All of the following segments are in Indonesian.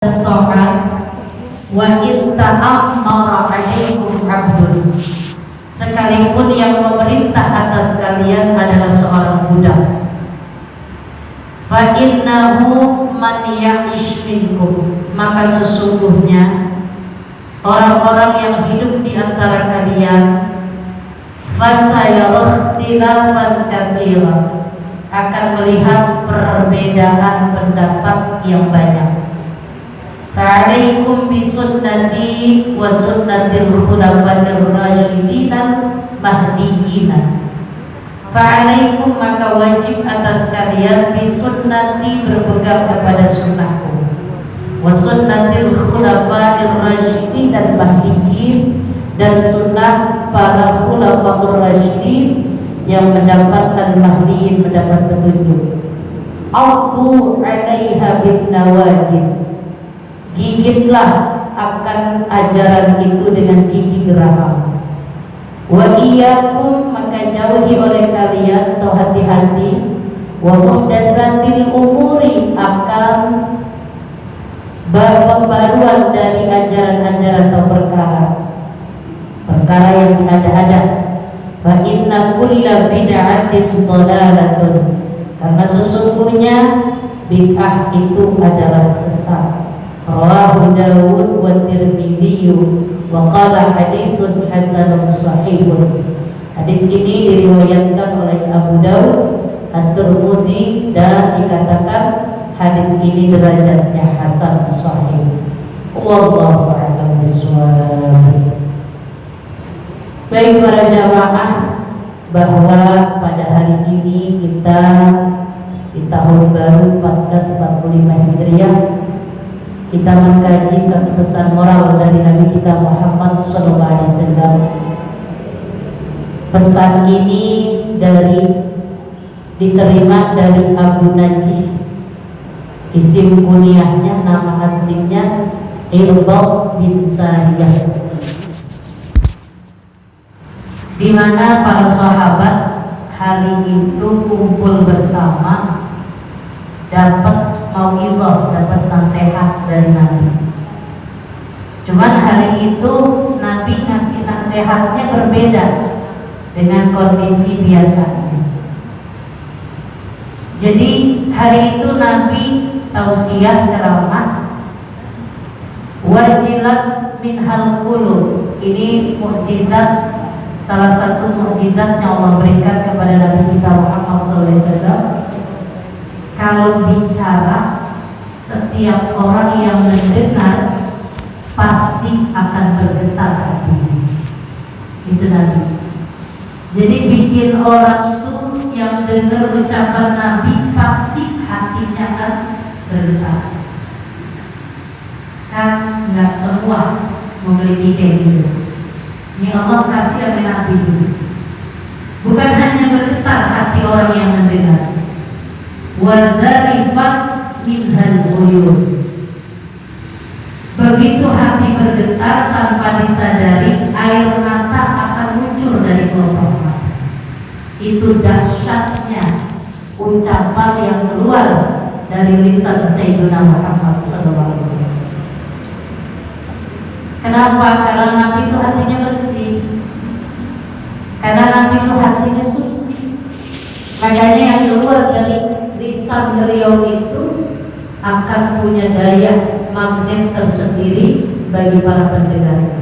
ta'at wa in ta'ammara 'alaikum 'abdun, sekalipun yang memerintah atas kalian adalah seorang budak. Fa innahu man ya'ish minkum, maka sesungguhnya orang-orang yang hidup di antara kalian fasayara ikhtilafan katsiran, akan melihat perbedaan pendapat yang banyak. Fa'alaikum bisunnati wa sunnatil khulafa'ir rasyidin mahdiyyin. Fa'alaikum, maka wajib atas kalian bisunnati, berpegang kepada sunnahku, wa sunnatil khulafa'ir rasyidin mahdiyyin, dan sunnah para khulafa'ur rasyidin yang mendapatkan mahdiyyin, mendapat petunjuk. Autu 'alaiha bin nawajid, gigitlah akan ajaran itu dengan gigi geraham. Wa iyyakum, maka jauhi oleh kalian atau hati-hati, wa muhdatsatil umuri, akan pembaruan dari ajaran-ajaran atau perkara yang diada-ada. Fa inna kulla bid'atin dhalalatun, karena sesungguhnya bid'ah itu adalah sesat. Rawahu Dawud wa Tirmidzi wa qala haditsun hasanun shahihun. Hadis ini diriwayatkan oleh Abu Dawud, At-Tirmidzi, dan dikatakan hadis ini derajatnya hasan sahih. Wallahu a'lam bishawab. Baik para jamaah, bahwa pada hari ini kita di tahun baru 1445 Hijriah, kita mengkaji satu pesan moral dari Nabi kita Muhammad SAW. Pesan ini diterima dari Abu Najih. Isim kunyahnya, nama aslinya Irbad bin Sariyah, di mana para sahabat hari itu kumpul bersama, dapat mau'izah, dapat nasihat dari Nabi. Cuman hari itu Nabi ngasih nasihatnya berbeda dengan kondisi biasanya. Jadi hari itu Nabi tausiah, ceramah, wajilat minhal qulub. Ini mukjizat, salah satu mukjizat yang Allah berikan kepada Nabi kita Muhammad SAW. Kalau bicara, setiap orang yang mendengar pasti akan bergetar hatinya. Itu Nabi. Jadi bikin orang itu yang dengar ucapan Nabi pasti hatinya akan bergetar. Kan nggak semua memiliki kayak gitu. Ini Allah kasih oleh Nabi ini. Bukan hanya bergetar hati orang yang mendengar, wadzarifat minhal uyun, begitu hati bergetar tanpa disadari air mata akan muncul dari kelopak mata. Itu dahsyatnya ucapan yang keluar dari lisan Sayyidina Muhammad SAW. Kenapa? Karena Nabi itu hatinya bersih, karena Nabi itu hatinya suci. Makanya yang keluar dari lisan beliau itu akan punya daya magnet tersendiri bagi para pendengar.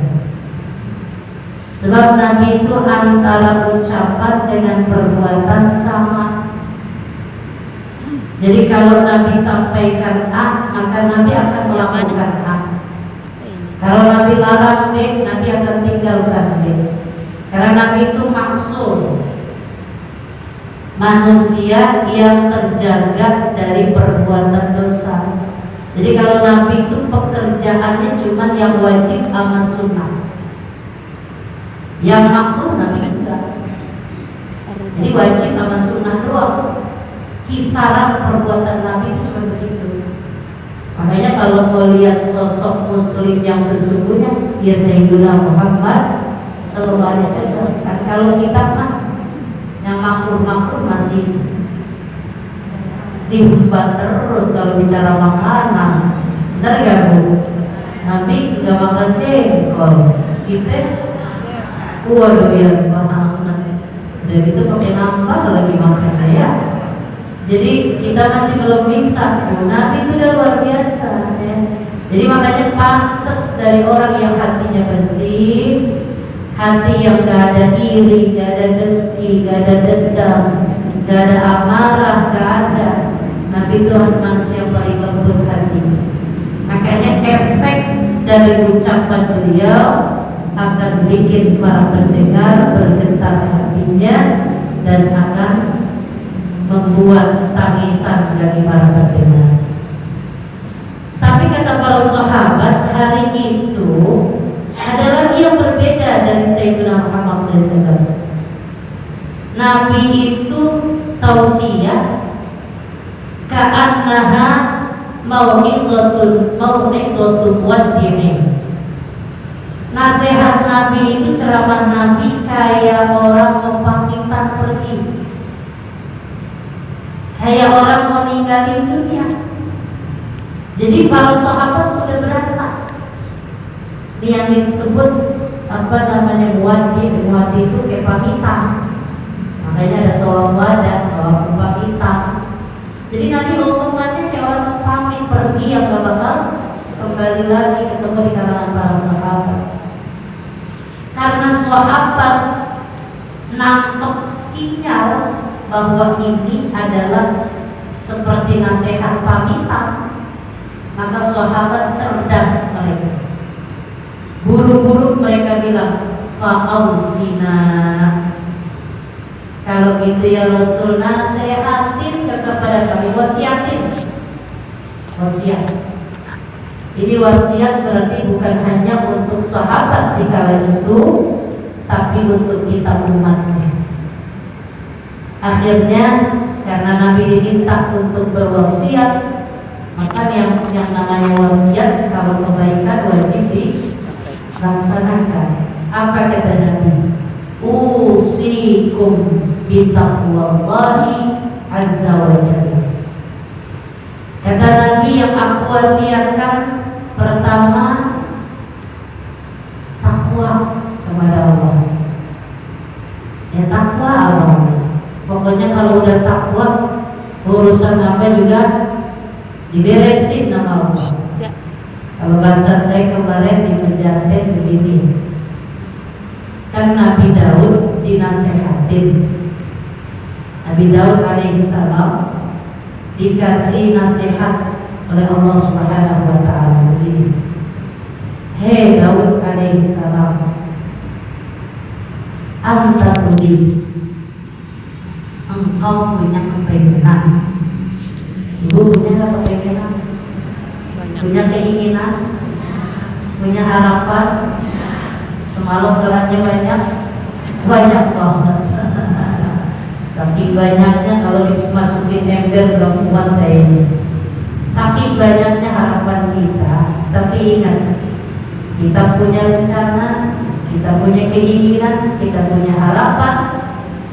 Sebab Nabi itu antara ucapan dengan perbuatan sama. Jadi kalau Nabi sampaikan A, maka Nabi akan melakukan A. Kalau Nabi larang B, Nabi akan tinggalkan B. Karena Nabi itu maksum, manusia yang terjaga dari perbuatan dosa. Jadi kalau Nabi itu pekerjaannya cuma yang wajib sama sunnah, yang makruh Nabi enggak. Jadi wajib sama sunnah doang. Kisaran perbuatan Nabi itu cuma begitu. Makanya kalau mau lihat sosok muslim yang sesungguhnya, ya Sayyidina Muhammad SAW. Kan kalau kita mah yang makruh-makruh masih dihumbat terus kalau bicara makanan. Benar gak Bu? Nabi nggak makan jengkol, kita waduh ya banget. Udah gitu pakai nambah lagi makannya ya. Jadi kita masih belum bisa. Nabi itu udah luar biasa ya. Jadi makanya pantas dari orang yang hatinya bersih, hati yang gak ada iri, gak ada dengki, gak ada dendam, gak ada amarah, gak ada. Nabi itu manusia yang paling lembut hati. Makanya efek dari ucapan beliau akan bikin para pendengar bergetar hatinya dan akan membuat tangisan bagi para pendengar. Tapi kata para sahabat, hari itu ada lagi yang berbeda dari Sayyidina Muhammad SAW. Nabi itu tausiah ka'annaha mau'idhatun waddi'in. Nasihat Nabi itu, ceramah Nabi kayak orang mau pamitan pergi, kayak orang mau ninggalin dunia. Jadi para sahabat udah berasa. Ini yang disebut muwaddi itu kayak pamitan. Makanya ada tawaf wada, tawaf pamitan. Jadi Nabi omongannya kayak orang mau pamit pergi yang gak bakal kembali lagi ketemu di kalangan para sahabat. Karena sahabat nangkep sinyal bahwa ini adalah seperti nasihat pamitan, maka sahabat cerdas mereka. Buru-buru mereka bilang, fa'ausina. Kalau gitu ya Rasul, nasihatin kepada kami, wasiatin. Wasiat. Ini wasiat berarti bukan hanya untuk sahabat di kala itu, tapi untuk kita umatnya. Akhirnya karena Nabi diminta untuk berwasiat, maka yang namanya wasiat kalau kebaikan wajib dilaksanakan. Apa kata Nabi? Usikum bitaqwallahi azza wa jalla. Kata Nabi, yang aku wasiatkan pertama takwa kepada Allah. Ya takwa Allah. Pokoknya kalau udah takwa, urusan apa juga diberesin sama Allah. Ya. Kalau bahasa saya kemarin di Pejaten begini, kan Nabi Daud dinasehatin. Nabi Daud alaihissalam dikasih nasihat oleh Allah Subhanahu wa ta'ala begini, hei Daud alaihissalam, anta turid, engkau punya kepengenan. Ibu punya gak kepengenan? Punya keinginan? Punya harapan? Semalam doanya banyak? Banyak banget. Saking banyaknya kalau dimasukin ember gak muat kayaknya. Saking banyaknya harapan kita. Tapi ingat, kita punya rencana, kita punya keinginan, kita punya harapan.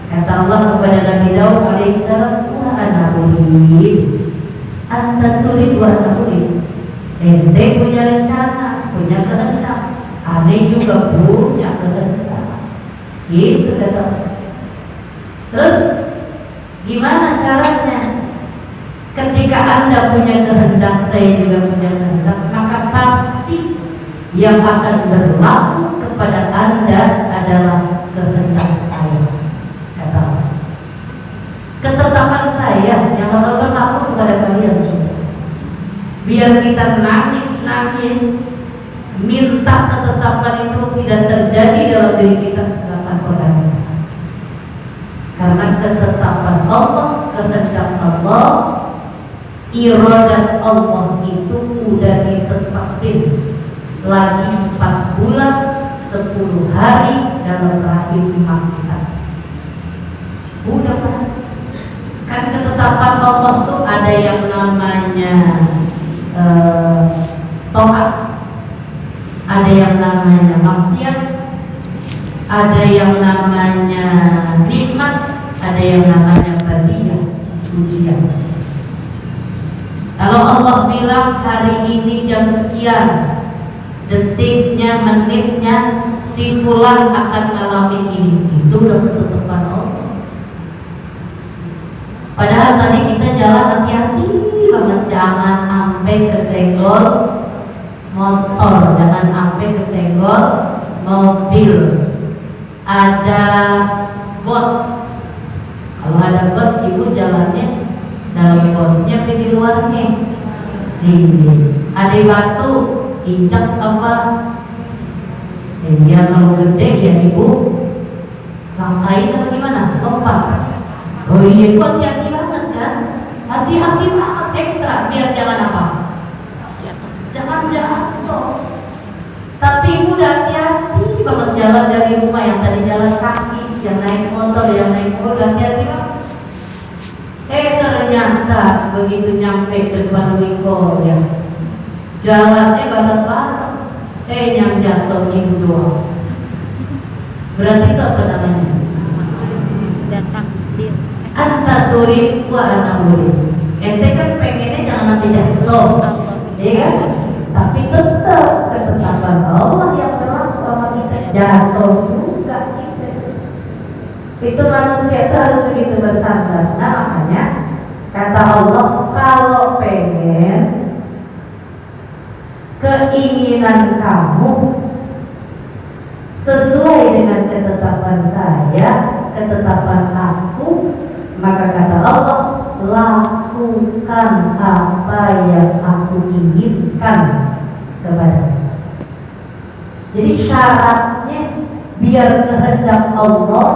Kata Allah kepada Nabi Daud alaihissalam, wa ana urid, anta turid wa ana urid. Ente punya rencana, punya kehendak, ane juga punya kehendak. Gitu kata. Terus gimana caranya? Ketika Anda punya kehendak, saya juga punya kehendak, maka pasti yang akan berlaku kepada Anda adalah kehendak saya. Kata Allah. Ketetapan saya yang bakal berlaku kepada kalian semua. Biar kita nangis-nangis minta ketetapan itu tidak terjadi dalam diri kita, tidak akan pernah bisa. Karena ketetapan Allah, kehendak Allah, iradat Allah itu udah ditetapin lagi 4 bulan 10 hari dalam rahim emak kita. Udah pasti. Kan ketetapan Allah tuh ada yang namanya taat, ada yang namanya maksiat, ada yang namanya nikmat, ada yang namanya hadiah, ujian. Kalau Allah bilang hari ini jam sekian, detiknya, menitnya, si fulan akan ngalamin ini, itu udah ketetapan Allah. Padahal tadi kita jalan hati-hati banget, jangan sampai kesenggol motor, jangan sampai kesenggol mobil. Ada got, kalau ada got, ibu jalannya dalam gotnya, di luarnya. Ada batu, injak apa? Ya kalau gede ya ibu langkain apa gimana? Lompat. Oh iya, ibu hati-hati banget kan? Hati-hati banget ekstra biar jangan apa? Jangan jatuh. Tapi ibu udah hati-hati banget jalan dari rumah, yang tadi jalan kaki, yang naik motor, yang naik mobil, hati-hati banget. Ternyata begitu nyampe depan Wiko ya, jalannya bareng-bareng, yang jatuh ibu doang. Berarti itu apa namanya? Takdir. Anta turid wa ana urid. Ente kan pengennya jangan sampai jatuh, ya kan? Tapi tetap ketetapan Allah yang berlaku sama kita, jatuh juga kita. Itu manusia itu harus begitu bersandar. Nah makanya kata Allah, kalau pengen keinginan kamu sesuai dengan ketetapan saya, ketetapan aku, maka kata Allah, lakukan apa yang aku inginkan kepada. Jadi syaratnya biar kehendak Allah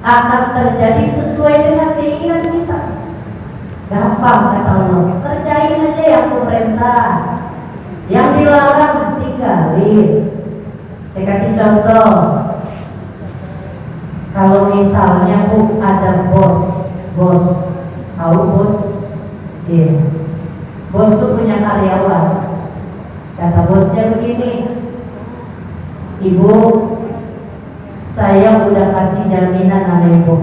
akan terjadi sesuai dengan keinginan kita. Gampang kata Allah, kerjain aja yang aku perintah, yang dilarang tinggalin. Saya kasih contoh. Kalau misalnya Bu ada bos, tahu bos? Iya. Bos tuh punya karyawan. Kata bosnya begini, Ibu, saya udah kasih jaminan sama Ibu.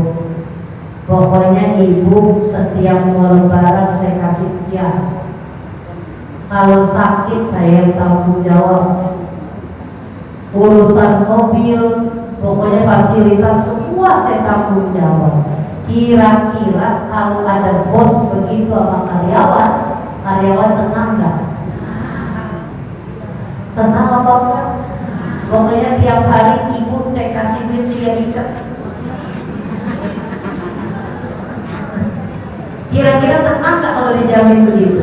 Pokoknya Ibu setiap mau lebaran saya kasih sekian. Kalau sakit saya tanggung jawab. Urusan mobil, pokoknya fasilitas semua saya tanggung jawab. Kira-kira kalau ada bos begitu sama karyawan, karyawan tenang nggak? Tenang apa enggak? Pokoknya tiap hari Ibu saya kasih duit 3 ikat. Kira-kira tenang nggak kalau dijamin begitu?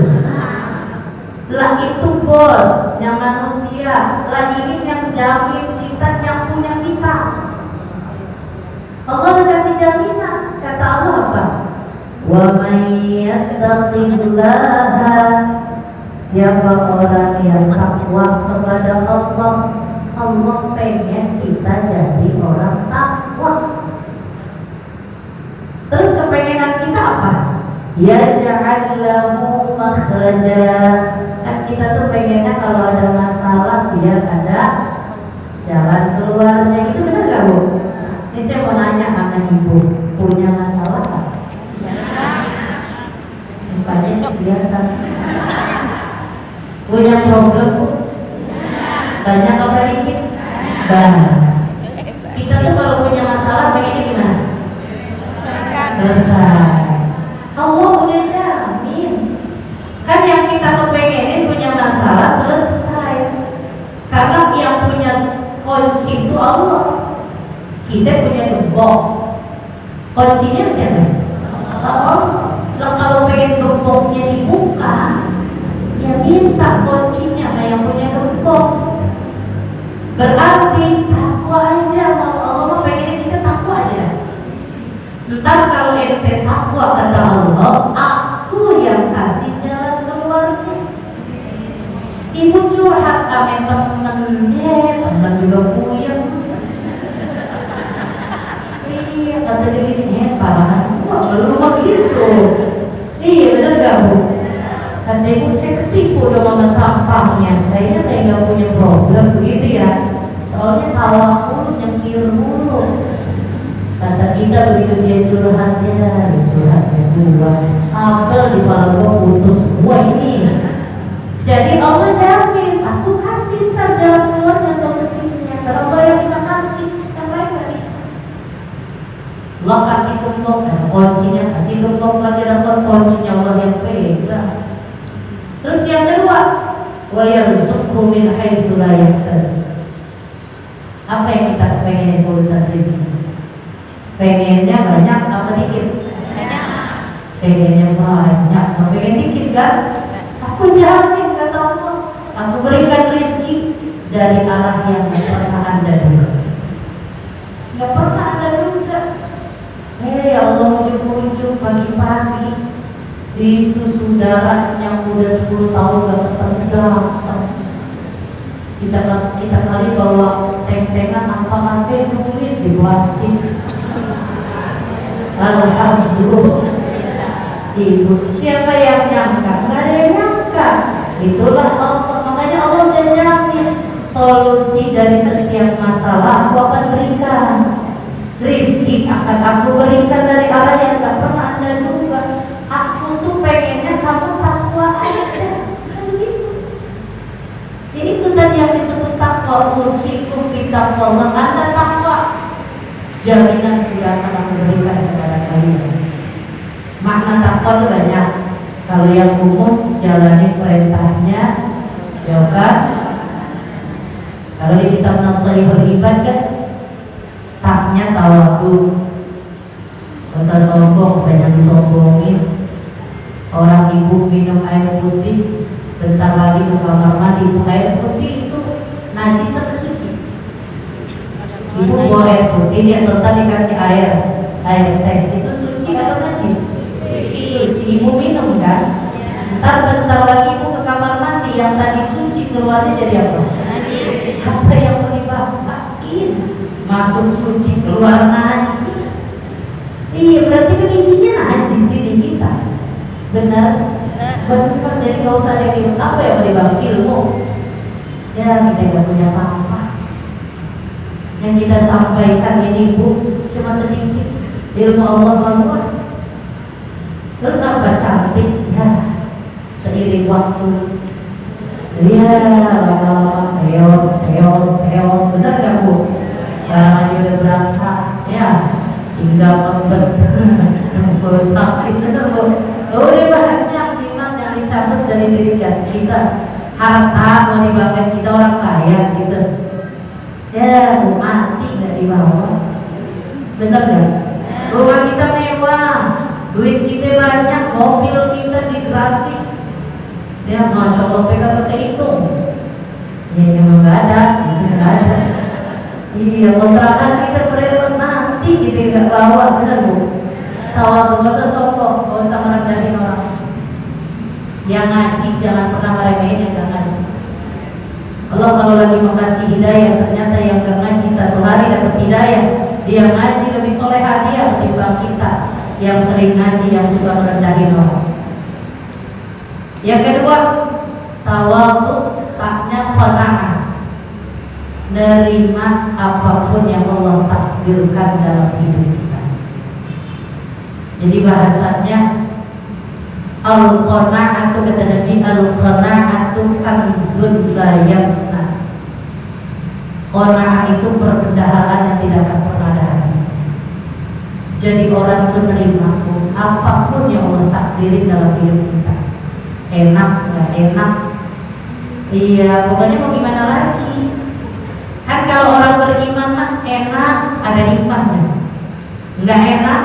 Lah itu bos yang manusia, lah ini yang jamin kita, yang punya kita. Allah udah kasih jaminan. Kata Allah apa? Wa may yattaqillaha, siapa orang yang takwa kepada Allah, Allah pengen kita jadi orang takwa. Terus kepengenan kita apa? Ya ja'allahu makhraja. Kan kita tuh pengennya kalau ada masalah biar ada jalan keluarnya. Itu benar gak Bu? Ini saya mau nanya sama Ibu, punya masalah gak? Mukanya sih kelihatan. Punya problem Bu? Banyak apa dikit? Banyak. Kita tuh kalau punya masalah pengennya gimana? Selesai. Allah udah jamin. Kan yang kita kepengenin punya masalah selesai. Karena yang punya kunci itu Allah. Kita punya gembok. Kuncinya siapa? Allah. Lah kalau pengen gemboknya dibuka, ya minta kuncinya sama yang punya gembok. Berarti takwa aja, mau Allah pengen kita takwa aja. Entar kalau ente takwa kata Allah, aku yang kasih jalan keluarnya. Ibu curhat sama temen, temen juga puyeng. Iya kata dia gini, parahan gua belum begitu. Iya bener gak Bu? Kata ibu saya ketipu dong sama tampangnya. Kayaknya kayak gak punya problem begitu ya. Soalnya tawa mulu, nyengir mulu. Kata kita begitu dia curhatnya dua apel di kepala gua putus semua ini. Jadi Allah jamin, aku kasih ntar jalan keluarnya, solusinya. Kalau Allah yang bisa kasih, yang lain gak bisa. Allah kasih gembok, ada kuncinya, kasih gembok lagi dapat kuncinya, Allah yang pegang. Terus yang kedua, wa yarzuqhu min haitsu la yahtasib. Apa yang kita pengen urusan rezeki? Pengennya banyak apa dikit? Pengennya banyak, apa pengen dikit kan? Aku jamin kata Allah, aku berikan rezeki dari arah yang gak pernah Anda duga. Gak pernah Anda duga. Ya Allah, ujung-ujung pagi-pagi itu saudara yang udah 10 tahun gak ketemu datang. Kita kali bawa teng-tengan apa duit di plastik. Alhamdulillah. Ibu, siapa yang nyangka? Nggak ada yang nyangka. Itulah Allah. Makanya Allah udah jamin solusi dari setiap masalah aku akan berikan. Rizki akan aku berikan dari arah yang nggak pernah Anda duga. Aku tuh pengennya kamu takwa aja. Kan begitu. Ya itu tadi yang disebut takwa. Usikum bitakwa. Anda takwa, jaminan tidak akan aku berikan kepada kalian. Makna takwa itu banyak. Kalau yang umum jalani perintahnya, ya kan? Kalau di kitab Nashihul Ibad kan taknya tawadu. Masa sombong, banyak disombongin. Orang ibu minum air putih, bentar lagi ke kamar mandi. Air putih itu najis atau suci? Ibu bawa air putih, dia total dikasih air teh, itu suci atau najis? Suci. Ibu minum kan? Ntar bentar lagi ibu ke kamar mandi, yang tadi suci keluarnya jadi apa? Apa yang mau dibangkain? Masuk suci keluar najis. Iya, berarti kan isinya najis ini kita. Benar? Benar. Jadi gak usah ada yang apa yang mau dibangkain ilmu. Ya kita gak punya apa-apa. Yang kita sampaikan ini Bu cuma sedikit. Ilmu Allah luas. Terus apa cantik ya, seiring waktu ya lama-lama peot, benar gak Bu? Barang aja udah berasa ya, tinggal membet nunggu sakit, benar Bu? Udah banyak nikmat yang dicabut dari diri kita. Harta mau dibanggakan kita orang kaya gitu. Ya mau mati gak dibawa, benar gak? Rumah kita mewah, duit kita banyak, mobil kita digerasi. Ya Masya Allah, PKK kehitung. Ya emang gak ada, itu gak ada. Iya, kontrakan kita berewan mati, kita gak bawa, benar Bu? Tahu gak usah sombong, gak usah merendahin orang. Yang ngaji jangan pernah meremehin yang gak ngaji. Allah kalau lagi makasih hidayah, ternyata yang gak ngaji satu hari dapat hidayah. Dia ngaji lebih solehah dia ketimbang kita yang sering ngaji, yang suka merendahin orang. Yang kedua, tawadhu, taknya qanaah, nerima apapun yang Allah takdirkan dalam hidup kita. Jadi bahasanya al-qanaa'atu, kata Nabi, al-qanaa'atu kanzun la yafna. Qanaah itu perbendaharaan yang tidak akan pernah ada habis. Jadi orang itu nerima apapun yang Allah takdirin dalam hidup kita. Enak nggak enak, iya pokoknya mau gimana lagi. Kan kalau orang beriman mah enak ada hikmahnya, nggak enak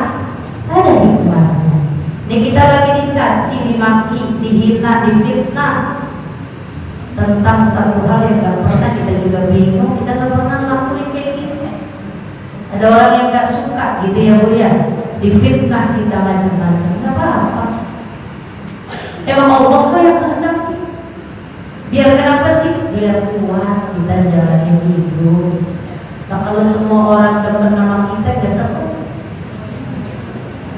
ada hikmahnya. Ini kita lagi dicaci, dimaki, dihina, difitnah tentang satu hal yang gak pernah kita juga bingung, kita gak pernah lakuin kayak gitu. Ada orang yang gak suka gitu ya Bu ya, difitnah kita macam-macam, gak apa-apa. Emang Allah kok yang kehendaki. Biar kenapa sih? Biar kuat kita jalanin hidup. Nah kalau semua orang demen nama kita gak seru.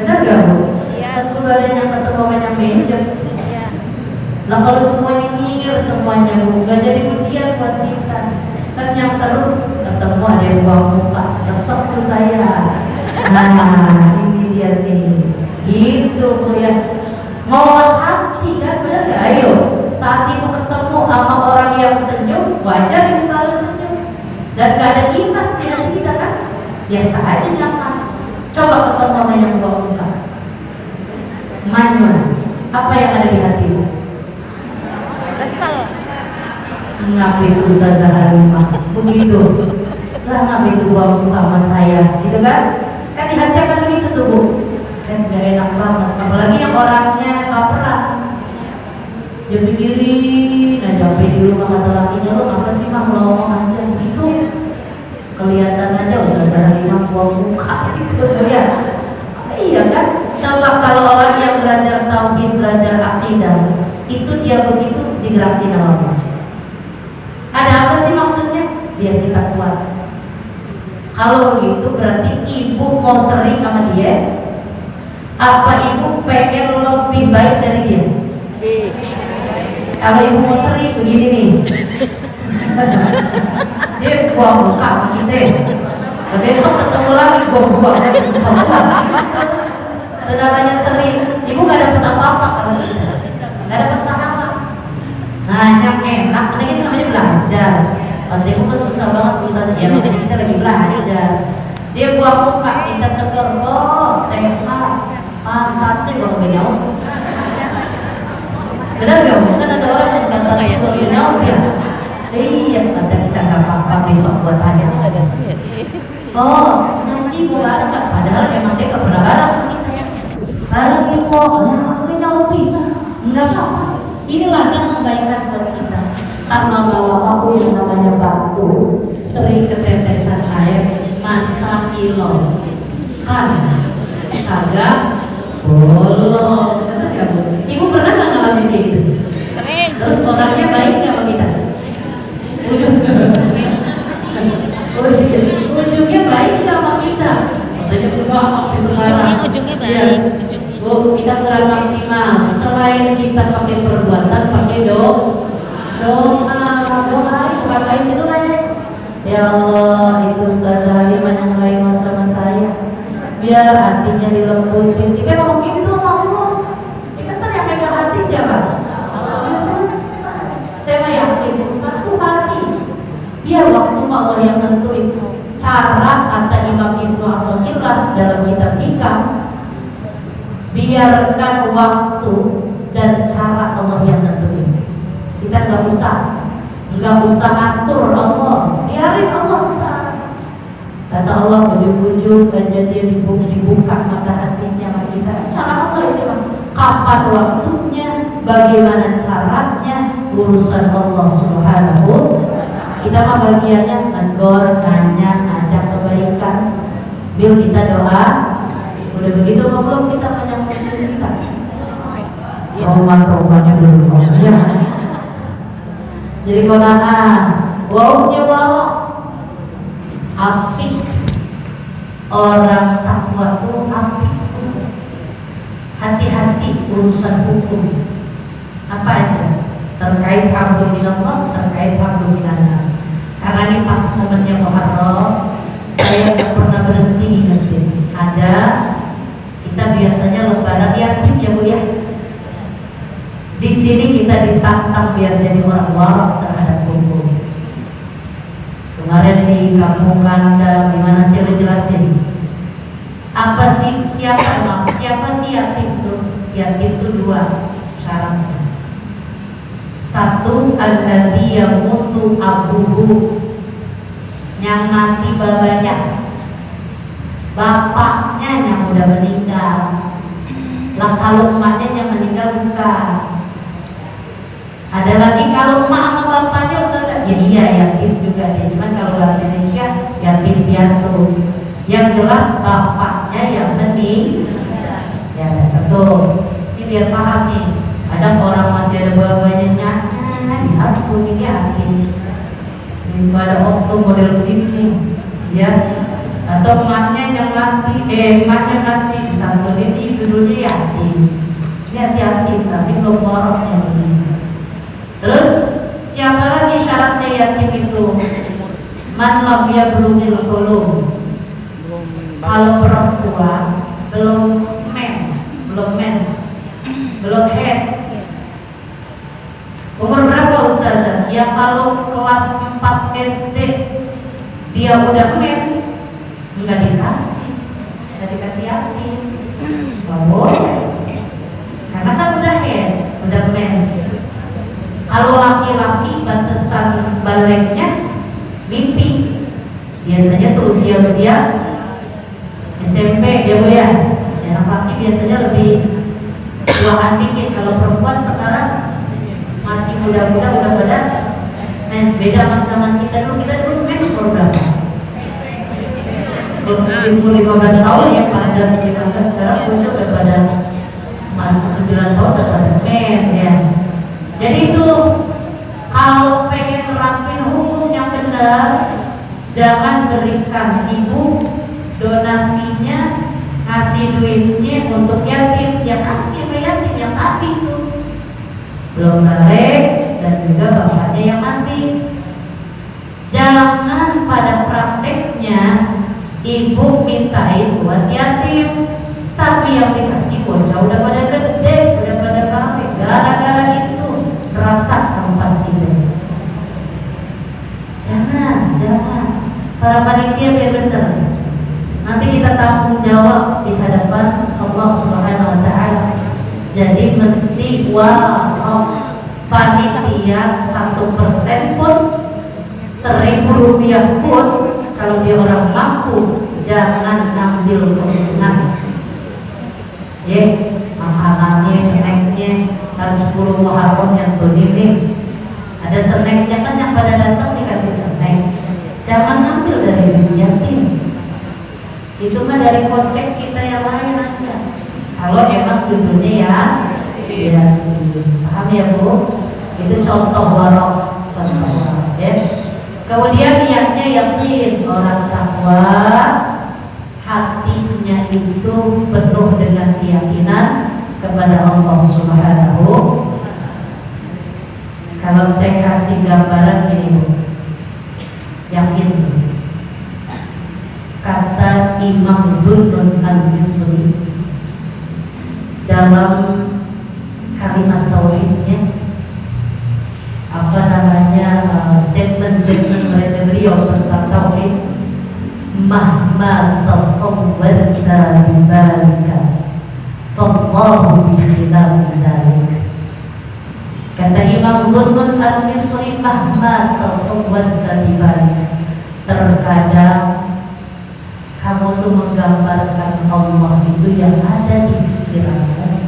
Benar gak Bu? Kan kudu ada yang ketemu banyak minjem. Lah kalau semuanya nyir semuanya Bu, gak jadi ujian buat kita. Kan yang seru ketemu ada yang buang muka, resep tuh saya. Nah, ini dia nih. Gitu Bu ya. Mau hati kan, benar nggak? Ayo, saat ibu ketemu sama orang yang senyum, wajar ibu kalau senyum. Dan gak ada imbas di hati kita kan? Biasa aja nyaman. Coba ketemu sama yang buang muka. Manyun. Apa yang ada di hatimu? Kesel. Ngapa itu Ustazah Halimah? Begitu. Lah ngapa itu buang muka sama saya? Gitu kan? Kan di hati akan begitu tuh Bu. Dan gak enak banget. Apalagi yang orangnya baperan. Dia pikirin aja sampai di rumah kata lakinya, lo apa sih mah ngomong aja gitu. Kelihatan aja Ustazah Halimah buang muka gitu ya. Iya kan? Coba kalau orang yang belajar tauhid, belajar akidah, itu dia begitu digerakin sama Allah. Ada apa sih maksudnya? Biar kita kuat. Kalau begitu berarti ibu mau sering sama dia. Apa ibu pengen lebih baik dari dia? Kalau ibu mau sering begini nih, dia buang muka sama kita. Nah, besok ketemu lagi buang-buang lagi. Itu namanya sering. Ibu gak dapet apa-apa kalau kita, gak dapet pahala. Nah, yang enak, ini namanya belajar. Kalau ibu kan susah banget misalnya, ya makanya kita lagi belajar. Dia buang muka, kita tegur, oh sehat, pantatnya gak kagak nyaut. Benar gak Bu? Kan ada orang yang kata itu gak nyaut ya. Iya, kata kita gak apa-apa, besok buat tanya. Oh, ngaji mau bareng gak? Padahal emang dia gak pernah bareng. Bareng ibu, aku nyaut bisa. Enggak apa-apa. Inilah yang kebaikan buat kita. Karena bahwa yang namanya batu sering ketetesan air, masa ilo kan kagak bolong. Benar gak Bu? Ibu pernah gak ngalamin kayak gitu? Sering. Terus orangnya baik gak sama kita? Ujungnya baik gak sama kita? Tanya wah sekarang Ujungnya baik. ya. Bu, kita kurang maksimal. Selain kita pakai perbuatan, pakai doa, bukan main jelek. Ya Allah, itu Ustazah Halimah yang mulai sama saya. Biar hatinya dilembutin. Kita ngomong gitu sama Allah. Ya kan yang megang hati siapa? Ya selesai. Saya mah yakin satu hari. Biar waktu Allah yang tentuin. Cara kata Imam Ibnu Athaillah dalam kitab Hikam, biarkan waktu dan cara Allah yang nentuin. Kita nggak usah atur Allah, biarin Allah. Kata Allah, ujung-ujung kejadian dibuka mata hatinya sama kita. Cara Allah itu kapan waktunya, bagaimana caranya, urusan Allah Subhanahu. Kita mah bagiannya negor, nanya, ngajak kebaikan. Bil kita doa. Udah begitu belum kita banyak muslim kita. Roman-romannya belum ya. Jadi konaan, waunya warok, apik. Orang takwa itu apik. Hati-hati urusan hukum. Apa aja? Terkait hablum minallah, terkait hablum minannas. Karena ini pas momennya Muharram, saya tak pernah berhenti ingetin. Ada kita biasanya lebaran yatim ya Bu ya. Di sini kita ditantang biar jadi orang warak terhadap hukum. Kemarin di Kampung Kandang, di mana saya udah jelasin. Apa sih siapa sih yatim itu? Yatim itu dua syaratnya. Satu, alladzi yamutu abuhu, yang mati babanya, bapaknya yang udah meninggal. Lah kalau emaknya yang meninggal bukan. Ada lagi kalau emak sama bapaknya Ustaz, ya iya yatim juga dia. Cuman kalau bahasa Indonesia yatim piatu. Yang jelas bapaknya yang meninggal. Ya ada satu. Ini biar paham nih. Ada orang masih ada babanya nyanya di satu ini yatim. Ini semua ada oknum model begitu nih, ya. Atau emaknya yang mati, emaknya mati di satu ini judulnya yatim. Ini hati-hati, tapi belum boroknya begini. Terus siapa lagi syaratnya yatim itu? Man lam yablugil hulum. Kalau perempuan tua, belum mens, belum head. Umur berapa ustazah? Ya kalau kelas 4 SD dia udah mens, nggak dikasih hati, nggak boleh, karena kan udah head, udah mens. Kalau laki-laki batasan baliknya mimpi, biasanya tuh usia-usia SMP ya Bu ya. Yang laki biasanya lebih tuaan dikit. Kalau perempuan sekarang masih muda-muda udah pada mens. Beda sama zaman kita dulu mens program. Kalau 15 tahun ya 14, 15, sekarang udah pada masih 9 tahun udah pada men ya. Jadi itu kalau pengen terapin hukum yang benar, jangan berikan ibu donasinya, ngasih duitnya untuk yatim, ya kasih ke yatim yang tadi itu belum balik dan juga bapaknya yang mati. Jangan pada prakteknya ibu mintain buat yatim, tapi yang dikasih bocah udah pada gede, udah pada balik. Gara-gara itu berantak tempat kita. Jangan para panitia biar benar. Nanti kita tanggung jawab di hadapan Allah Subhanahu wa Ta'ala. Jadi mesti panitia 1% pun, 1.000 rupiah pun, kalau dia orang mampu, jangan ambil keuntungan. Ya, makanannya, snacknya harus 10 Muharram yang ini. Ada snacknya kan yang pada datang dikasih snack. Jangan ambil dari duit yatim. Itu mah dari kocek kita yang lain aja. Kalau emang judulnya ya, paham ya Bu? Itu contoh warok ya. Kemudian niatnya yakin, orang takwa, hatinya itu penuh dengan keyakinan kepada Allah Subhanahu. Kalau saya kasih gambaran gini Bu, yakin kata Imam Dunun al-Misri dalam kalimat tauhidnya, apa namanya, statement beliau tentang tauhid, mahma tasawwarta bibalika fallahu bi khilafi dzalik. Kata Imam Dunun al-Misri, mahma tasawwarta bibalika, terkadang kamu tuh menggambarkan Allah itu yang ada di pikiranmu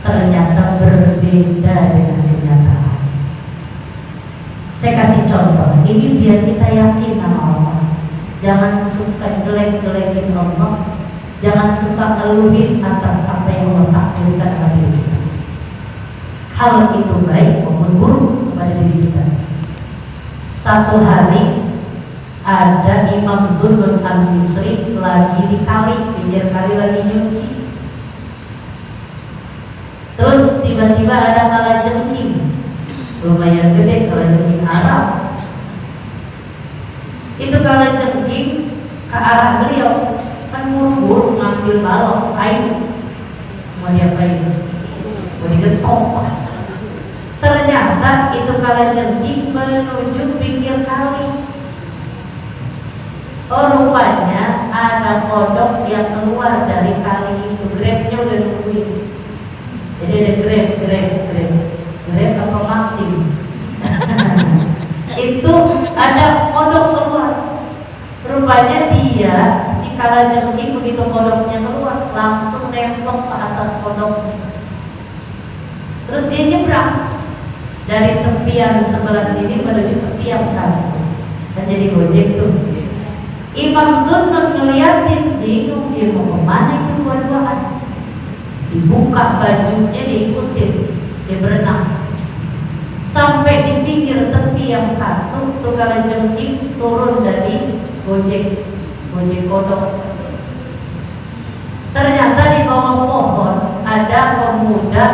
ternyata berbeda dengan kenyataan. Saya kasih contoh, ini biar kita yakin sama Allah. Jangan suka jelek-jelekin Allah, jangan suka ngeluhin atas apa yang Allah takdirkan pada diri kita. Hal itu baik maupun buruk kepada diri kita. Satu hari ada Imam Dunun al-Misri lagi di kali, pinggir kali lagi nyuci. Terus tiba-tiba ada kalajengking, lumayan gede, kalajengking Arab. Itu kalajengking ke arah beliau, kan buru-buru ngambil balok kayu, mau diapain? Mau digetok. Ternyata itu kalajengking menuju pinggir kali. Oh, rupanya ada kodok yang keluar dari kali itu. Grabnya udah nungguin. Jadi ada grab apa maksim. Itu ada kodok keluar. Rupanya dia, si kalajengking, begitu kodoknya keluar, langsung nempel ke atas kodoknya. Terus dia nyebrang dari tepian sebelah sini menuju tepian sana. Kan jadi gojek tuh. Imam Dunun ngeliatin, bingung dia mau kemana itu dua-duaan. Dibuka bajunya, diikutin, dia berenang sampai di pinggir tepi yang satu. Tuh kalajengking turun dari gojek kodok. Ternyata di bawah pohon ada pemuda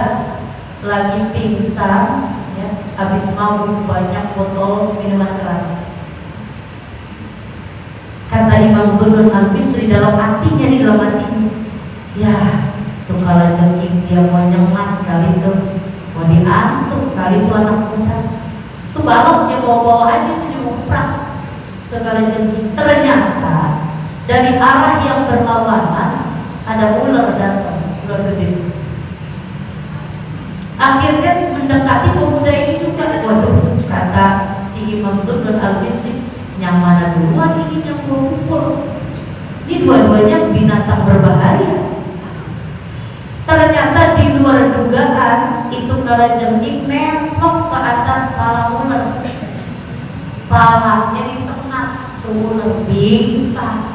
lagi pingsan, ya, habis mabuk banyak botol minuman keras. Kata Imam Imam Dunun Al-Misri dalam hatinya, ya tuh kalau jengking dia mau nyemat kali tuh, mau diantuk kali tuh anak muda tuh balok dia bawa-bawa aja tuh dia mau perang tuh kalau jengking. Ternyata dari arah yang berlawanan ada ular datang, ular gede. Akhirnya mendekati pemuda ini juga. Waduh, kata si Imam Dunun Al-Misri, yang mana duluan ini yang kumpul? Ini dua-duanya binatang berbahaya. Ternyata di luar dugaan itu kalajengking nemplok ke atas kepala ular. Palanya disengat, tuh ular pingsan.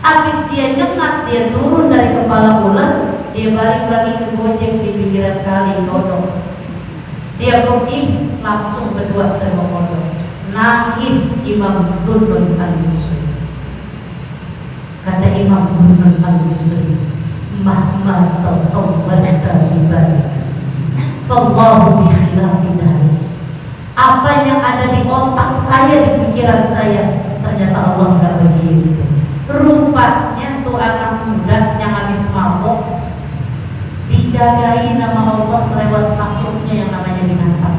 Habis dia nyengat, dia turun dari kepala ular, dia balik lagi ke gojek di pinggiran kali kodok. Dia pergi langsung berdua ke kodok. Nangis Imam Dunun Al-Misri. Kata Imam Dunun Al-Misri, mahma tasawwarta ibadaka fallahu bi khilafi dzalik. Apa yang ada di otak saya, di pikiran saya, ternyata Allah enggak begitu. Rupanya tuh anak muda yang habis mabok dijagai nama Allah lewat makhluknya yang namanya binatang.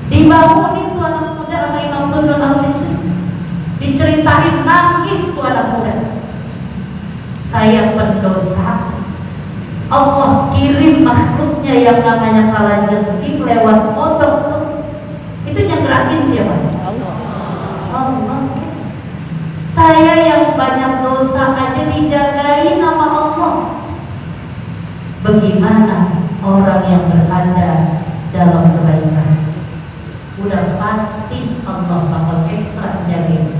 Dibangunin tuh anak muda sama Imam Dunun Al-Misri, diceritain, nangis tuh anak muda. Saya pendosa, Allah kirim makhluknya yang namanya kalajengking lewat kodok tuh. Itu yang gerakin siapa? Allah. Saya yang banyak dosa aja dijagai nama Allah. Bagaimana orang yang berada dalam kebaikan? Udah pasti Allah bakal ekstra jagain.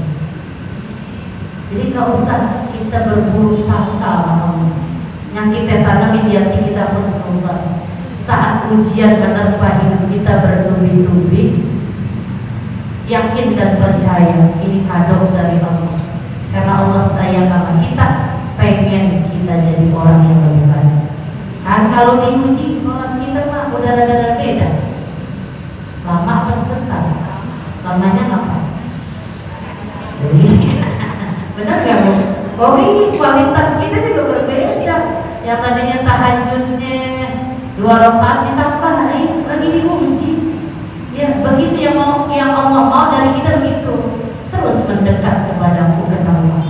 Jadi gak usah kita berburuk sangka sama Allah. Yang kita tanami di hati kita husnuzan. Saat ujian menerpa hidup kita bertubi-tubi, yakin dan percaya ini kado dari Allah. Karena Allah sayang sama kita, pengen kita jadi orang yang lebih baik. Kan kalau diuji sholat kita mah udah rada beda. Lama apa sebentar? Lamanya apa? Benar gak Bu? Oh ini kualitas kita juga berbeda. Yang tadinya tahajudnya 2 rakaat ditambah, lagi diuji. Ya begitu yang Allah mau dari kita begitu. Terus mendekat kepadaku, kata Allah.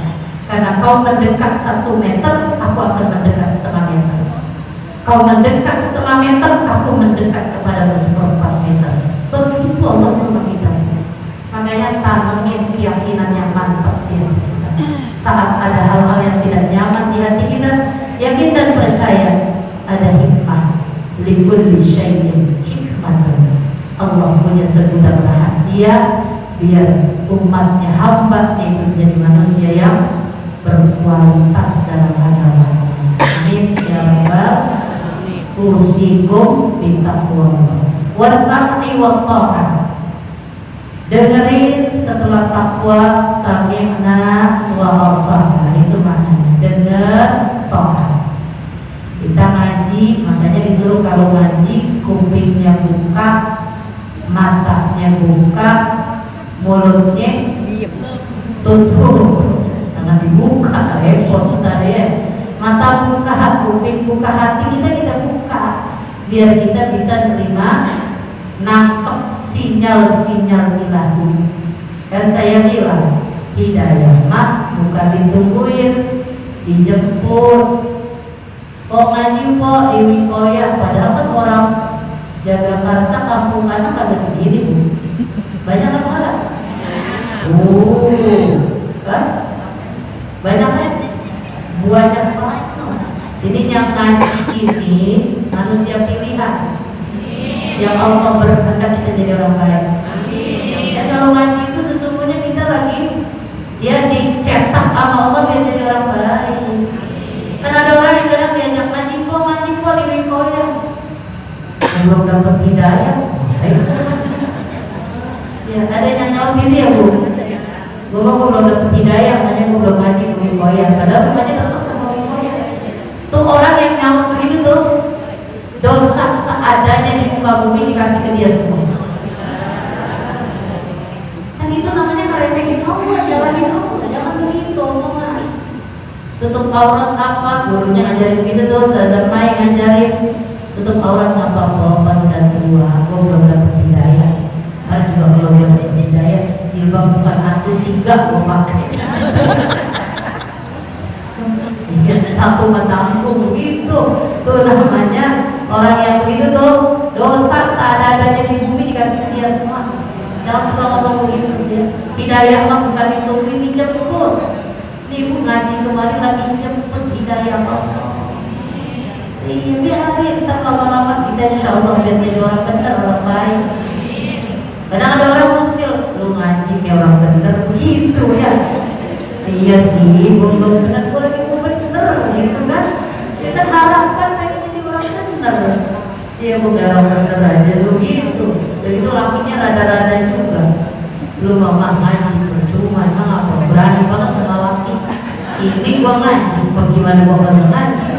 Karena kau mendekat 1 meter, aku akan mendekat 1/2 meter. Kau mendekat 1/2 meter, aku mendekat kepadamu 1/4 meter. Begitu Allah sama kita. Makanya tanamin keyakinan yang mantap di hati kita. Saat ada hal-hal yang tidak nyaman di hati kita, yakin dan percaya ada hikmah. Likulli syai'in hikmatun. Allah punya segudang rahasia biar umatnya, hamba itu menjadi manusia yang berkualitas dalam agama. Amin ya rabbal usikum bitaqwa was-sam'i wat-tha'ah. Dengerin setelah takwa, sami'na wa ata'na. Itu maknanya dengar, taat. Kita ngaji, makanya disuruh kalau ngaji kupingnya buka, matanya buka, mulutnya tutup. Karena dibuka repot tadi ya. Mata buka, kuping buka, hati kita buka biar kita bisa menerima, nangkep sinyal-sinyal ilahi. Dan saya bilang hidayah mah bukan ditungguin, dijemput. Kok ngaji kok di Wikoya, padahal kan orang Jagakarsa kampung anak kagak segini Bu. Banyak apa enggak? Kan? Banyak kan? Banyak banget. Jadi yang ngaji ini manusia pilihan. Yang Allah berkehendak kita jadi orang baik. Dan kalau ngaji itu sesungguhnya kita lagi ya dicetak sama Allah biar jadi orang baik. Kan ada orang yang kadang diajak ngaji po di Wikoya, belum dapat hidayah. Ya ada yang nyaut ini ya Bu. Gue belum dapat hidayah, makanya gue belum ngaji di Wikoya. Padahal rumahnya tetap sama Wikoya. Tuh orang yang nyaut itu tuh dosa seadanya di muka bumi dikasih ke dia semua. Dan itu namanya ngeremehin Allah, jalanin Allah. Tutup aurat apa? Gurunya ngajarin gitu tuh, Ustazah Mai ngajarin. Tutup aurat nggak apa-apa, kan udah tua, gue belum dapet hidayah. Karena juga kalau belum dapet hidayah, jilbab bukan satu, 3 gue pakai. Iya, aku mentanggung begitu. Tuh namanya orang yang begitu tuh dosa seadanya di bumi dikasih dia semua. Jangan suka ngomong begitu ya. Hidayah mah bukan ditunggu, dijemput. Ibu ngaji kemarin lagi jemput hidayah Allah. Iya, biarin, ntar lama-lama kita insya Allah biar jadi orang benar, orang baik. Kadang ada orang musil, lu ngaji kayak orang benar begitu ya. Iya sih, gue belum benar, gue lagi mau bener gitu kan. Ya kan harapan pengen jadi orang benar. Iya, gue biar orang bener aja lu gitu. Begitu lakinya rada-rada juga. Lu mama ngaji percuma, emang apa berani banget sama laki. Ini gue ngaji, bagaimana gue kagak ngaji.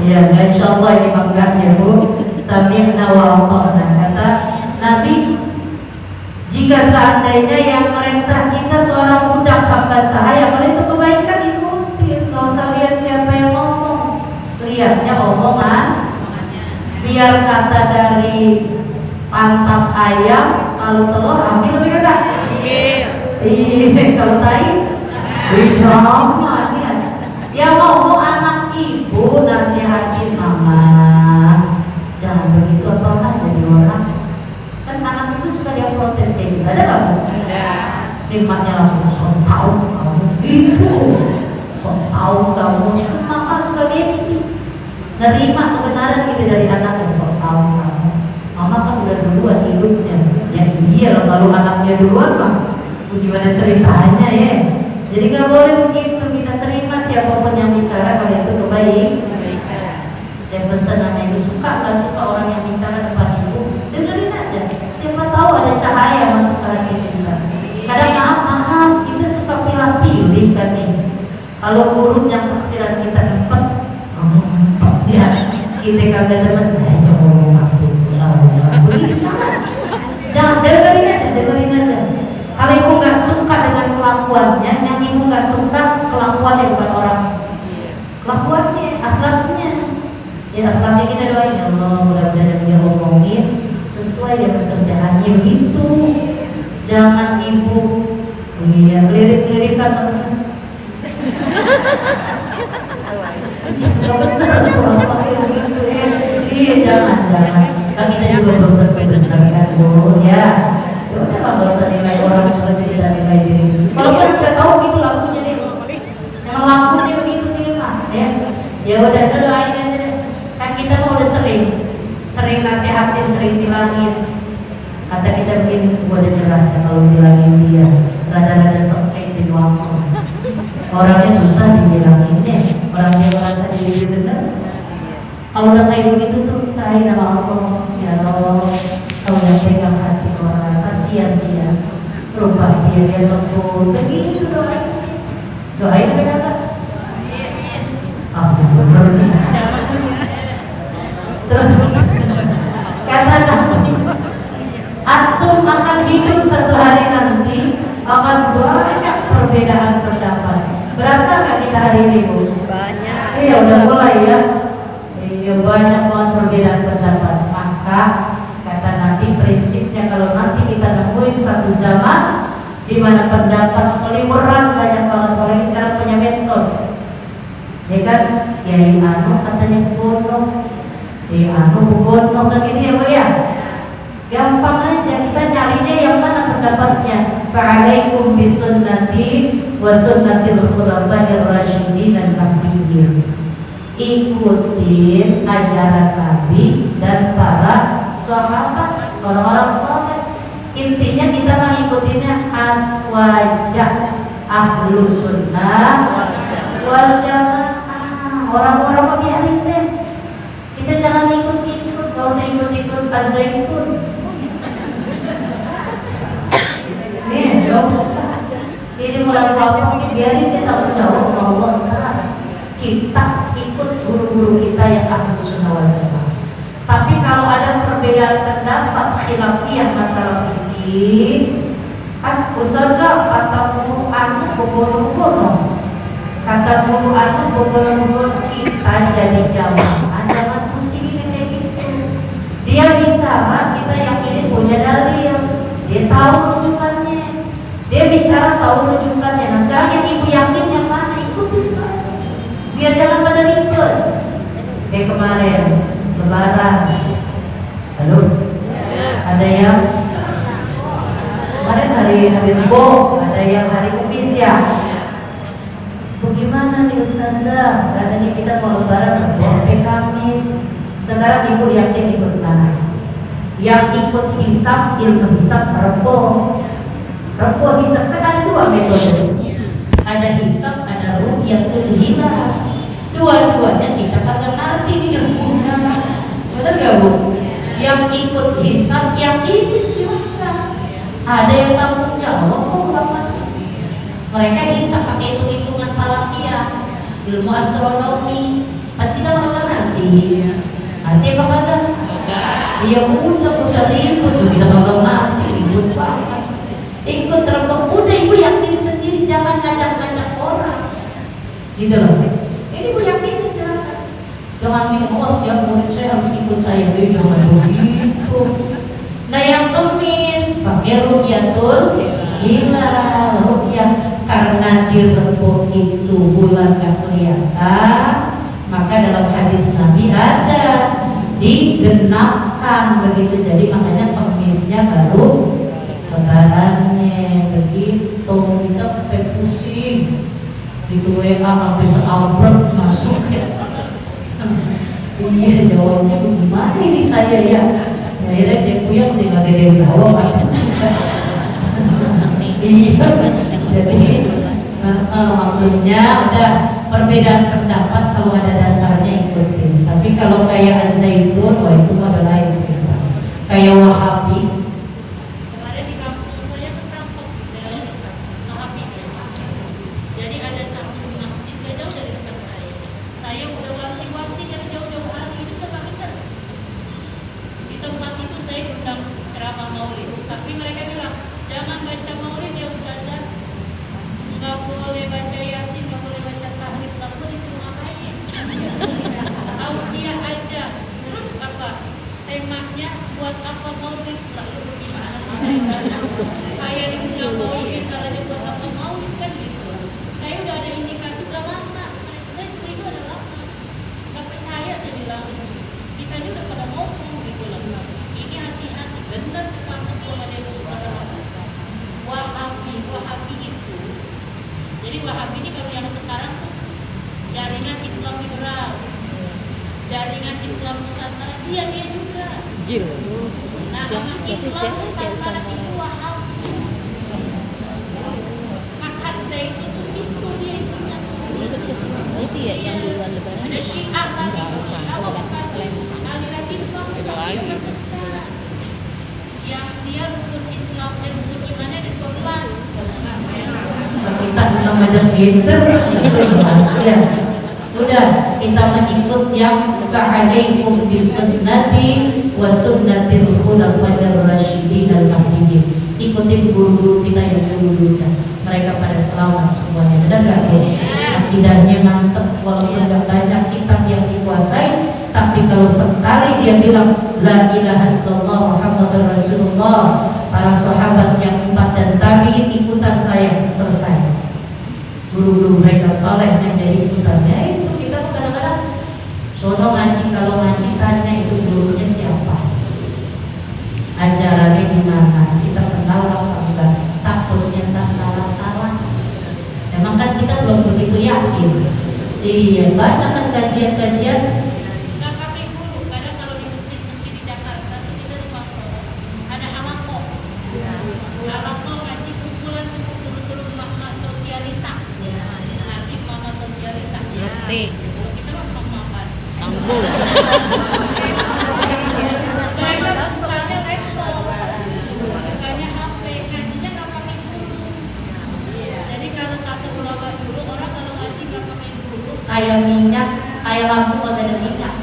Iya, insya Allah ini bangga ya Bu. Sami'na wa ata'na. Kata Nabi, jika seandainya yang merintah kita seorang budak hamba sahaya, kalau itu kebaikan ikutin, nggak usah lihat siapa yang ngomong, lihatnya omongan. Biar kata dari pantat ayam, kalau telur ambil lebih kagak? Iya, kalau tai, jangan ya. Ya ngomong anak ibu nasihatin mama, jangan begitu apa jadi orang. Kan anak itu suka dia protes kayak gitu, ada nggak Bu? Ada. Emaknya langsung sok tahu kamu gitu, sok tahu kamu. Mama suka gengsi, nerima kebenaran gitu dari anaknya, sok tahu kamu. Mama kan udah duluan hidupnya, ya iya kalau anaknya duluan mah, gimana ceritanya ya? Jadi nggak boleh begitu, kita terima siapapun yang bicara kalau itu kebaikan. Saya pesan sama ibu, suka nggak suka orang yang bicara depan ibu, dengerin aja. Siapa tahu ada cahaya masuk ke hati kita. Kadang maaf, kita suka pilih-pilih kan nih. Kalau guru yang taksiran kita empat, ya kita kagak demen, jangan ngomong aku, jangan dengerin aja. Kalau ibu nggak suka dengan kelakuannya, yang ibu nggak suka kelakuannya bukan orang, kelakuannya, akhlaknya. Ya akhlaknya kita doain, ya Allah mudah-mudahan dia ngomongin sesuai dengan kerjaannya begitu. Jangan ibu, iya lirik-lirikan. Iya jangan. Kan kita juga belum tentu kan Bu ya. Udah nggak usah nilai orang, coba sih kita nilai diri. Walaupun kita tahu itu lakunya deh, memang lakunya begitu dia mah ya. Ya udah doain aja deh. Kan kita mau udah sering nasihatin, sering bilangin. Kata kita begini, gua dengeran kalau bilangin dia, rada-rada sengit di waktu. Orangnya susah dibilangin deh, orang dia merasa diri bener. Kalau udah kayak begitu tuh serahin sama Allah, ya Allah. Kalau udah pegang hati orang, kasihan dia, rubah dia biar lembut. Begitu doain mereka kan? Bener nih. Terus kata Nabi, antum akan hidup satu hari nanti akan banyak perbedaan pendapat. Berasa nggak kita hari ini Bu? Banyak. Iya udah mulai ya. Iya banyak banget perbedaan pendapat. Maka kata Nabi, prinsipnya kalau nanti kita nemuin satu zaman di mana pendapat seliweran banyak banget, apalagi sekarang punya medsos, ya kan? Kiai anu katanya bodoh, Kiai anu bodoh kan gitu ya Bu ya. Gampang aja kita nyarinya yang mana pendapatnya. Fa'alaikum bisunnati wa sunnatil khulafa'ir rasyidin al-mahdiyyin. Ikutin ajaran Nabi dan para sahabat, orang-orang saleh. Intinya kita mengikutinya aswajah ahlus sunnah wal jamaah. Orang-orang mau biarin deh, kita jangan ikut-ikut, gak usah ikut-ikut Az-Zaitun. Gak usah. Ini mulai apa? Biarin kita menjawab Allah Ta'ala. Kita ikut guru-guru kita yang ahlus sunnah wal jamaah. Tapi kalau ada perbedaan pendapat khilafiyah masalah fikih, Ustazah kata guru anu bobono-bobono, kata guru anu bobono-bobono, kita jadi jamaah jangan pusing kayak gitu. Dia bicara kita yakinin punya dalil, dia tahu rujukannya, dia bicara tahu rujukannya. Nah sekarang yang ibu yakin yang mana, ikutin aja biar jangan pada ribet. Kayak kemarin Lebaran, halo, ada yang kemarin hari Rebo, ada yang hari Kamis ya. Bagaimana nih Ustazah? Katanya kita mau Lebaran sampai Kamis. Sekarang ibu yakin ikut mana? Yang ikut hisab, ilmu hisab Rebo. Rebo hisab kan ada dua metode. Ada hisab, ada ru'yatul hilal. Dua-duanya kita kagak ngerti nih ilmunya. Benar gak Bu? Yang ikut hisab yakinin silakan. Ada yang tanggung jawab kok bapaknya. Mereka hisab pakai hitung-hitungan falakia, ilmu astronomi. Pasti kita kagak ngerti. Nanti apa kagak? Ya udah usah ribut tuh, kita kagak ngerti, ribut banget. Ikut terbang, udah ibu yakin sendiri, jangan ngajak-ngajak orang. Gitu loh. Ini ibu yakin silakan. Jangan minum siap saya harus ikut saya, jangan begitu. Nah yang Kamis pakai ru'yatul hilal, ru'yah karena di Rebo itu bulan gak kelihatan, maka dalam hadis Nabi ada digenapkan begitu. Jadi makanya Kamisnya baru Lebarannya begitu. Kita sampai pusing itu WA sampai seabrek masuk ya. Iya jawabnya gimana ini saya ya. Akhirnya saya puyeng sih nggak ada yang jawab aja juga. Iya, jadi maksudnya ada perbedaan pendapat, kalau ada dasarnya ikutin. Tapi kalau kayak Az-Zaitun, wah itu ada lain cerita. Kayak Wahabi. Kemarin di kampung saya ketangkep daerah desa Wahabi. Jadi ada satu masjid gak jauh dari tempat saya. Saya udah wanti-wanti dari jauh-jauh hari, itu udah gak bener. Di tempat itu saya diundang ceramah maulid, tapi mereka bilang jangan baca maulid ya Ustazah, nggak boleh baca yasin, nggak boleh baca tahlil. Lalu disuruh ngapain? Ausiah aja. Terus apa temanya, buat apa maulid? Lalu bagaimana sih? Saya diundang maulid, bicaranya buat apa maulid kan gitu. Saya udah ada indikasi udah lama, saya sebenarnya curiga udah lama, nggak percaya. Saya bilang kita ini udah pada ngomong gitu loh. Ini hati-hati, bener kamu kalau ada yang susah Wahabi itu. Jadi Wahabi ini kalau yang sekarang tuh jaringan Islam liberal, jaringan Islam Nusantara, dia juga. Nah, Islam Nusantara itu Wahabi. Makat Zaitun itu situ dia isinya. Itu ya yang duluan Lebaran. Ada Syiah tadi, Syiah bukan aliran Islam, dia sesat. Yang dia rukun Islam dan rukun imannya ada 12. Kita bilang banyak hater, ya. Udah kita mengikut yang fa'alaikum bisunnati wa sunnatil khulafair rasyidin al-mahdiyyin. Ikutin guru-guru kita yang dulu-dulunya. Mereka pada selamat semuanya. Benar enggak, Bu? Akidahnya mantap, walaupun enggak banyak kitab yang dikuasai, tapi kalau sekali dia bilang la ilaha illallah Muhammadur Rasulullah, para sahabat yang 4 dan tabi'in ikutan saya, selesai. Guru-guru mereka saleh yang jadi ikutannya. Itu kita kadang-kadang sono ngaji, kalau ngaji tanya itu gurunya siapa, ajarannya gimana, kita kenal apa enggak, takutnya tak salah-salah. Emang kan kita belum begitu yakin. Iya, banyak kan kajian-kajian. Kita mau makan tanggul. Mereka sukanya laptop, sukanya HP, ngajinya nggak pakai guru. Jadi kalau kata ulama dulu, orang kalau ngaji nggak pakai guru, kayak minyak, kayak lampu kalau ada minyak.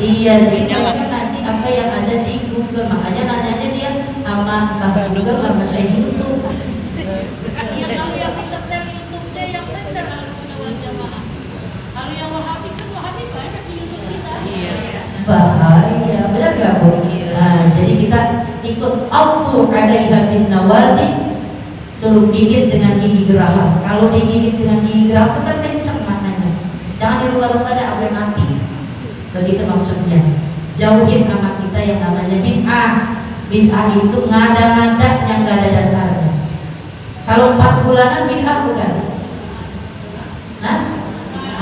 Iya, jadi mereka ngaji apa yang ada di Google. Makanya nanyanya dia sama Google sama saya YouTube. ikut autu alaiha bin nawadi, suruh gigit dengan gigi geraham. Kalau digigit dengan gigi geraham itu kan kenceng maknanya, jangan dirubah-rubah, ada sampai mati. Begitu maksudnya. Jauhin sama kita yang namanya bid'ah. Bid'ah itu ngada-ngada yang gak ada dasarnya. Kalau 4 bulanan bid'ah bukan? Nah,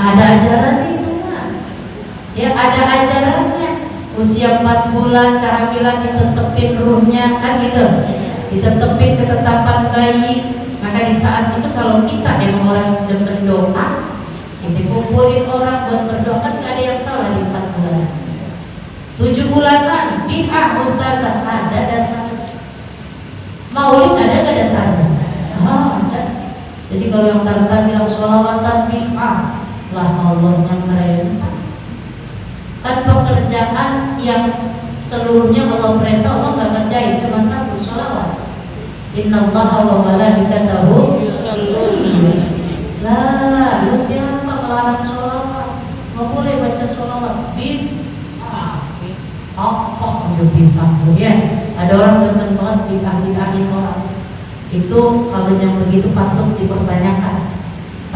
ada ajaran itu mah. Ya ada ajarannya. Usia 4 bulan kehamilan ditetepin ruhnya kan gitu. Ditetepin ketetapan bayi. Maka di saat itu kalau kita emang orang yang berdoa, kita kumpulin orang buat berdoa, kan gak ada yang salah di 4 bulan. 7 bulanan bid'ah ustazah, ada dasarnya. Maulid ada gak dasarnya? Ada. Jadi kalau yang tartan bilang sholawatan bid'ah, lah Allahnya merentah. Kan pekerjaan yang seluruhnya Allah perintah, Allah gak kerjain, cuma 1, sholawat. Innallaha wa malaikatahu yusholluna. Lah, lu siapa melarang sholawat? Gak boleh baca sholawat. Bid'ah. Apa aja bid'ah ya? Ada orang demen banget bid'ahin orang. Itu kalau yang begitu patut dipertanyakan.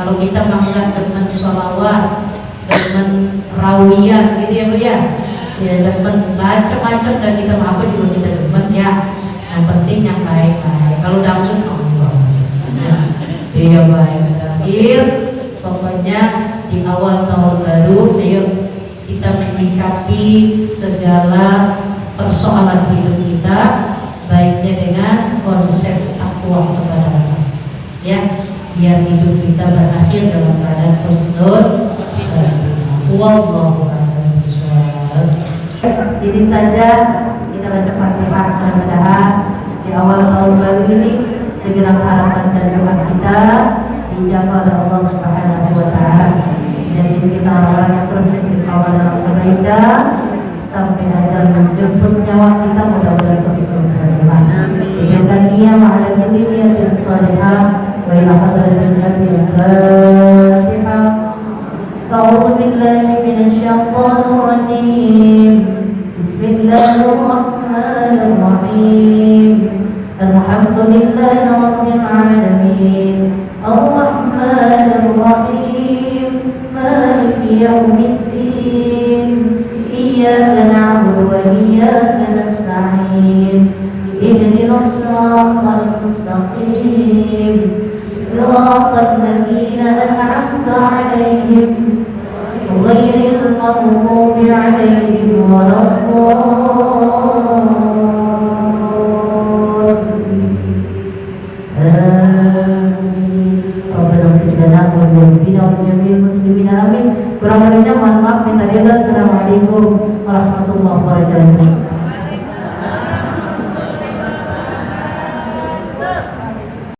Kalau kita bangga demen sholawat, demen rawiyah gitu ya Bu ya, ya demen macam-macam, dan kita apa juga kita demen ya. Yang penting yang baik-baik. Kalau dangdut ya baik. Terakhir pokoknya di awal tahun baru, ayo kita menyikapi segala persoalan hidup kita baiknya dengan konsep takwa kepada Allah ya, biar hidup kita berakhir dalam keadaan husnul khatimah. Wallahu a'lam bishawab. Ini saja kita baca Fatihah, mudah-mudahan di awal tahun baru ini segera harapan dan doa kita dijawab oleh Allah Subhanahu wa taala. Jadi kita orang-orang yang terus istiqamah dalam kebaikan sampai ajal menjemput nyawa kita, mudah-mudahan husnul khatimah. Dijadikan niat ala kulli niyatin shalihah wa ila hadratil nabiy Fatihah. A'udzu billahi minasy syaithanir rajim. Bismillahirrahmanirrahim. Alhamdulillahi rabbil alamin. Ar-rahmanir rahim. Maliki yaumiddin. Iyyaka na'budu wa iyyaka nasta'in. Ihdinas siratal mustaqim. Siratal ladzina an'amta 'alaihim ghairil maghdubi 'alaihim muslimin amin. Kurang lebihnya mohon maaf, minta ridha. Assalamualaikum warahmatullahi wabarakatuh.